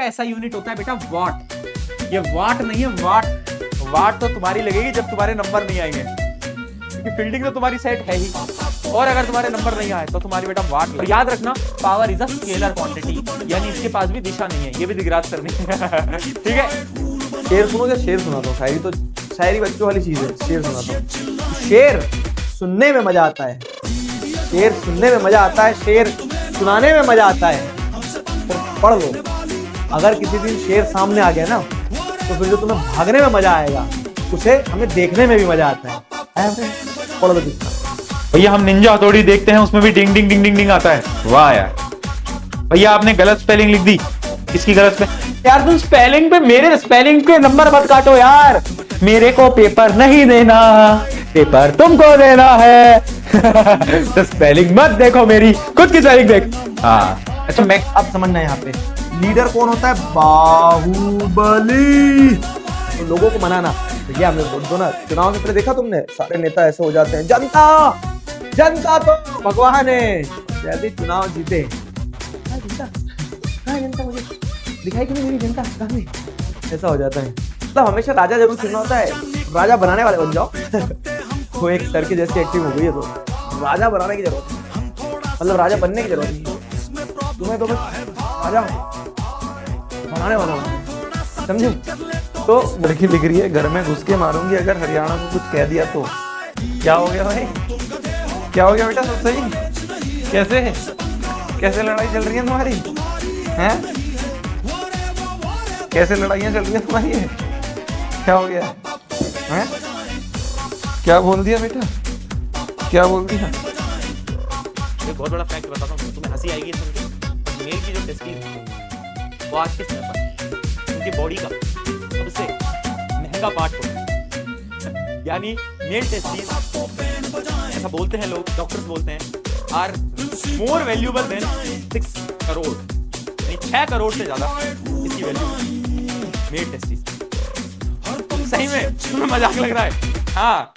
का ऐसा यूनिट होता है बेटा वॉट। ये वाट नहीं है, वाट। वाट तो तुम्हारी लगेगी जब तुम्हारे नंबर नहीं आएंगे, क्योंकि फील्डिंग तो तुम्हारी सेट है ही, और अगर तुम्हारे नंबर नहीं आए तो तुम्हारी बेटा वाट। और याद रखना power is a scalar quantity, यानी इसके पास भी दिशा नहीं है, ये भी दिग्राज करनी ठीक है। शेर सुनोगे? शेर सुनाता हूँ। शायरी तो शायरी बच्चों वाली चीज है, शेर सुनाता हूँ। शेर सुनने में मजा आता है, शेर सुनने में मजा आता है, शेर सुनाने में मजा आता है। तो पढ़ लो, अगर किसी दिन शेर सामने आ गया ना तो फिर जो तुम्हें भागने में मजा आएगा उसे हमें देखने में भी मजा आता है। पढ़ लो भैया। हम निंजा हथौड़ी देखते हैं, उसमें भी डिंग डिंग डिंग डिंग डिंग आता है। वाह यार भैया, आपने गलत स्पेलिंग लिख दी। किसकी गलत स्पेलिंग? यार तुम स्पेलिंग पे, मेरे स्पेलिंग के नंबर मत काटो यार। मेरे को पेपर नहीं देना, पेपर तुमको देना है तो स्पेलिंग मत देखो मेरी, खुद की स्पेलिंग देख। हाँ अच्छा, मैं अब समझना यहाँ पे लीडर कौन होता है? बाहुबली। तो लोगों को मनाना, भैया हमें वोट दो ना। चुनाव में पहले देखा तुमने, सारे नेता ऐसे हो जाते हैं, जनता जनता तो भगवान है, यदि चुनाव जीते जनता मुझे दिखाई क्यों नहीं, मेरी जनता कहाँ है? ऐसा हो जाता है। मतलब हमेशा राजा जरूर चुनना होता है, राजा बनाने वाले बन जाओ वो एक सर की जैसी एक्टिंग हो गई है, तो राजा बनाने की जरूरत नहीं, मतलब राजा बनने की जरूरत नहीं, तुम्हें तो बस राजा बनाने वाला हूँ, समझे? तो लड़की लिख रही है, घर में घुस के मारूंगी अगर हरियाणा को कुछ कह दिया तो। क्या हो गया भाई, क्या हो गया बेटा? सब सही? कैसे कैसे लड़ाई चल रही है तुम्हारी? हैं कैसे लड़ाइयाँ चल रही है तुम्हारी? क्या हो गया हैं? क्या बोल दिया बेटा, क्या बोल दिया? एक बहुत बड़ा फैक्ट बताता हूँ, तुम्हें हंसी आएगी सुन के। मेल की जो टेस्टिस वो आज के समय पर उनकी बॉडी का सबसे महंगा पार्ट होता है, यानी मेल टेस्टिस, ऐसा बोलते हैं लोग, डॉक्टर्स बोलते हैं, are more valuable than 6 crore, यानी 6 करोड़ से ज्यादा इसकी वैल्यू मेल टेस्टिस। सही में तुम्हें मजाक लग रहा है? हाँ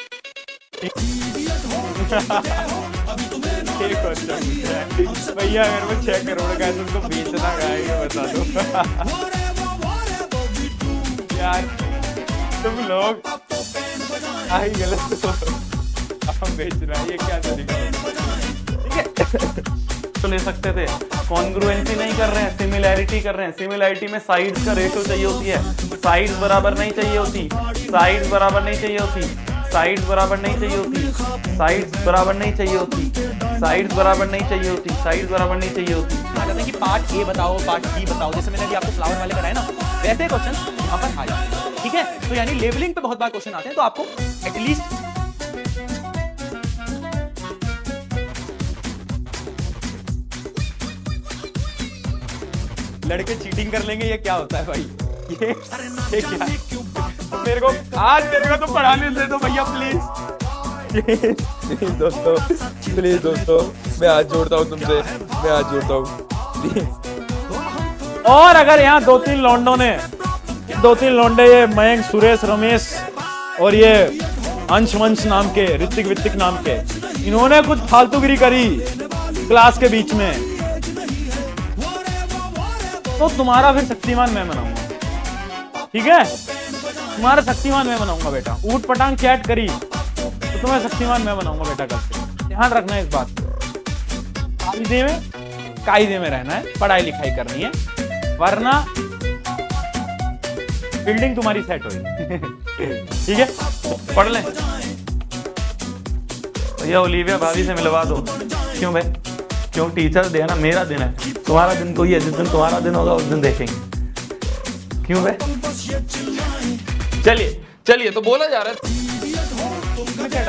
भैया मेरे को 6 करोड़ का है, तुमको बेचना है ये बता दो यार, तुम लोग आई गलत हम बेचना, ये क्या तरीका है? ठीक है तो ले सकते थे, कॉन्ग्रुएंसी नहीं कर रहे हैं, सिमिलैरिटी कर रहे हैं। सिमिलैरिटी में साइड्स का रेशियो चाहिए होती है, साइड्स बराबर नहीं चाहिए होती, साइड्स बराबर नहीं चाहिए होती, साइड्स बराबर नहीं चाहिए होती, साइड्स बराबर नहीं चाहिए होती, साइड्स बराबर नहीं चाहिए होती, साइड्स बराबर नहीं चाहिए होती। आ जाते हैं कि पार्ट ए बताओ, पार्ट बी बताओ, जैसे मैंने अभी आपको फ्लावर वाले कराए ना, वैसे क्वेश्चन यहाँ पर आ जाते हैं। ठीक है, तो यानी लेवलिंग पे बहुत बार क्वेश्चन आते हैं, तो आपको एटलीस्ट लड़के चीटिंग कर लेंगे, ये क्या होता है भाई? ये क्या? मेरे को आज मेरे को तो पढ़ाने दे दो भैया प्लीज दोस्तों, प्लीज दोस्तों, मैं हाथ जोड़ता हूँ तुमसे, मैं हाथ जोड़ता हूँ प्लीज। और अगर यहाँ 2-3 लौंडों ने, 2-3 लौंडे, ये मयंक, सुरेश, रमेश और ये अंश वंश नाम के, ऋतिक वितिक नाम के, इन्होंने कुछ फालतूगिरी करी क्लास के बीच में, तो तुम्हारा फिर शक्तिमान मैं बनाऊंगा। ठीक है, तुम्हारा शक्तिमान मैं बनाऊंगा बेटा। ऊट पटांग चैट करी तो तुम्हें शक्तिमान मैं बनाऊंगा बेटा। कल से ध्यान रखना है इस बात को, कायदे में रहना है, पढ़ाई लिखाई करनी है, वरना बिल्डिंग तुम्हारी सेट होगी ठीक है, पढ़ लें भैया। ओलिविया भाभी से मिलवा दो। क्यों भाई? क्यों? टीचर डे है ना, मेरा दिन है, तुम्हारा दिन कोई है, जिस दिन तुम्हारा दिन होगा उस दिन देखेंगे। क्यों भाई? चलिए चलिए, तो बोला जा रहा है क्या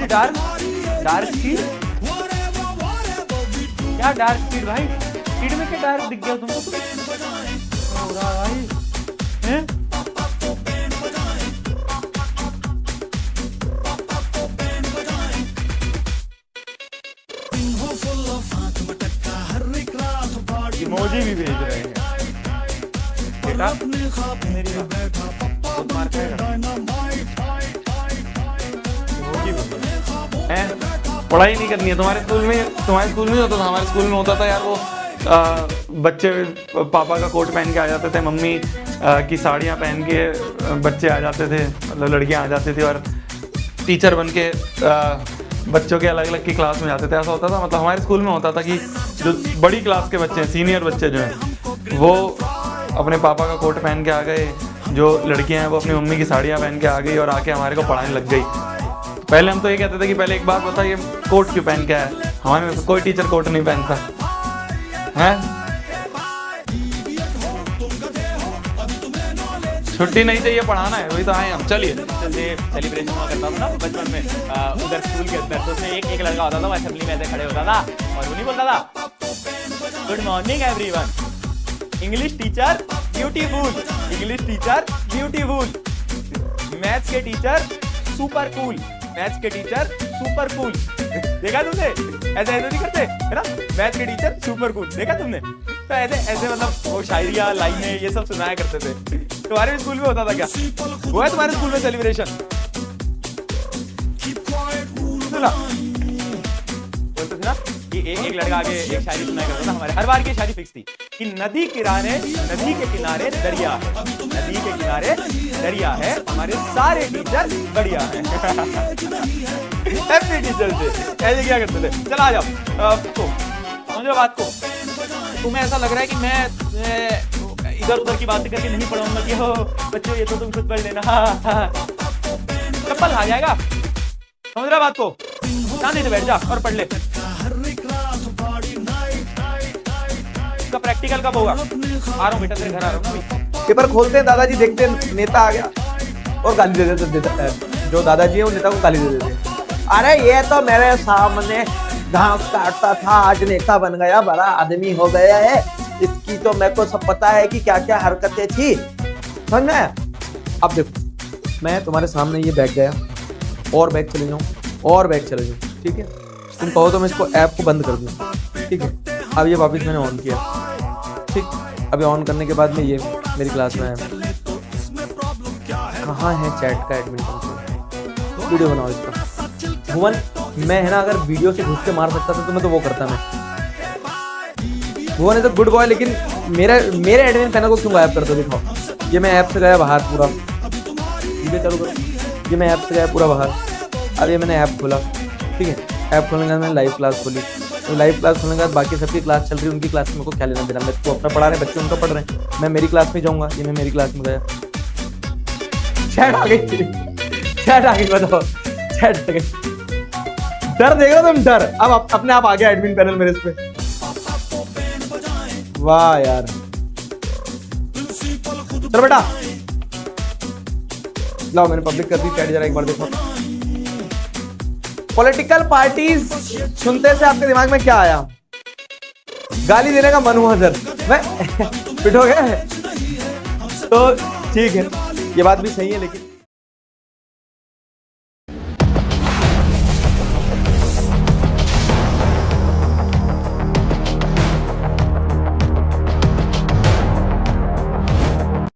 डार्क डार्क सीड, क्या डार्क सीड भाई? सीड में क्या डार्क दिख गया तुमको? भाई हैं? इमोजी भी भेज रहे हैं बेटा, मेरी मार खाएगा। इमोजी भी हैं पढ़ाई नहीं करनी है। तुम्हारे स्कूल में होता था, हमारे स्कूल में होता था यार वो बच्चे पापा का कोट पहन के आ जाते थे, मम्मी की साड़ियाँ पहन के बच्चे आ जाते थे, मतलब लड़कियाँ आ जाती थी और टीचर बन के बच्चों के अलग अलग की क्लास में जाते थे। ऐसा होता था, मतलब हमारे स्कूल में होता था कि जो बड़ी क्लास के बच्चे हैं, सीनियर बच्चे जो हैं, वो अपने पापा का कोट पहन के आ गए, जो लड़कियां हैं वो अपनी मम्मी की साड़ियाँ पहन के आ गई और आके हमारे को पढ़ाने लग गई। पहले हम तो ये कहते थे कि पहले एक बात बता, ये कोट क्यों पहन के आया? हमारे में कोई टीचर कोट नहीं पहनता है। छुट्टी नहीं चाहिए, पढ़ाना है, वही तो आए हम। चलिए सेलिब्रेशन हुआ करता था ना बचपन में, उधर स्कूल के अंदर, तो उसमें एक लड़का होता था, वो असेंबली में ऐसे खड़े होता था और वो नहीं बोलता था good morning everyone, English teacher beautiful, English teacher beautiful, maths के टीचर सुपर कूल, मैथ्स के टीचर सुपर कूल। देखा तुमने? ऐसे नहीं करते है ना, मैथ्स के टीचर सुपर कूल, देखा तुमने? तो ऐसे मतलब वो शायरिया लाइनें ये सब सुनाया करते थे। तुम्हारे भी स्कूल में होता था क्या? हुआ है तुम्हारे स्कूल में सेलिब्रेशन? सुना बोलते थे ना कि एक लड़का आगे एक शायरी सुनाया करता था। हमारे हर बार की शायरी फिक्स थी कि नदी के किनारे दरिया है, नदी के किनारे दरिया है, हमारे सारे टीचर बढ़िया हैं। हैप्पी टीचर थे, ऐसे क्या करते थे। चल आ जाओ, समझ लो बात को। तुम्हें ऐसा लग रहा है कि मैं इधर उधर की बातें करके नहीं पढ़ाऊंगा कि हो बच्चों ये तो तुम खुद पढ़ लेना, चप्पल आ जाएगा। समझ रहा बात को? शांति से बैठ जा और पढ़ ले। इसका प्रैक्टिकल कब होगा? आ रहा हूँ बेटा, तेरे घर आ रहा हूँ। पेपर खोलते हैं, दादाजी देखते हैं नेता आ गया और गाली दे देते, जो दादाजी है वो नेता को गाली दे देते। अरे ये तो मेरे सामने घास काटता था, आज नेता बन गया, बड़ा आदमी हो गया है, इसकी तो मेरे को सब पता है कि क्या क्या हरकतें थी। समझ में आया? अब देखो, मैं तुम्हारे सामने ये बैठ गया और बैग चले जाऊँ और बैग चले जाऊँ, ठीक है? तुम कहो तो मैं इसको ऐप को बंद कर दूँ, ठीक है? अब ये वापस मैंने ऑन किया, ठीक? अभी ऑन करने के बाद में ये मेरी क्लास में है। कहाँ है चैट का एडमिन कंसोल? वीडियो बनाओ इसका। भुवन, मैं है ना अगर वीडियो से घुस के मार सकता था तो मैं तो वो करता। मैं भुवन है तो गुड बॉय, लेकिन मेरे एडमिन पैनल को क्यों गायब करते हो? दिखाओ, ये मैं ऐप से गया बाहर पूरा, ठीक है? चालू करो, ये मैं ऐप से गया पूरा बाहर। अब ये मैंने ऐप खोला, ठीक है? ऐप खोलने के बाद मैंने लाइव क्लास खोली, तो लाइव क्लास खोलने के बाद बाकी सबकी क्लास चल रही है, उनकी क्लास में मेरे को क्या लेना देना? मैं तो अपना पढ़ा रहे, बच्चे उनका पढ़ रहे हैं, मैं मेरी क्लास में जाऊँगा। ये मैं मेरी क्लास में गया, चैट आ गई, चैट आ गई, बताओ चैट आ गई। डर देख रहे हो तुम? डर अब अपने आप आ गया एडमिन पैनल मेरे इस पे। वाह यार, चलो बेटा लाओ, मैंने पब्लिक कर दी चैट, जरा एक बार देखो। पॉलिटिकल पार्टीज सुनते से आपके दिमाग में क्या आया? गाली देने का मन हुआ सर, मैं पिटोगे तो ठीक है, ये बात भी सही है, लेकिन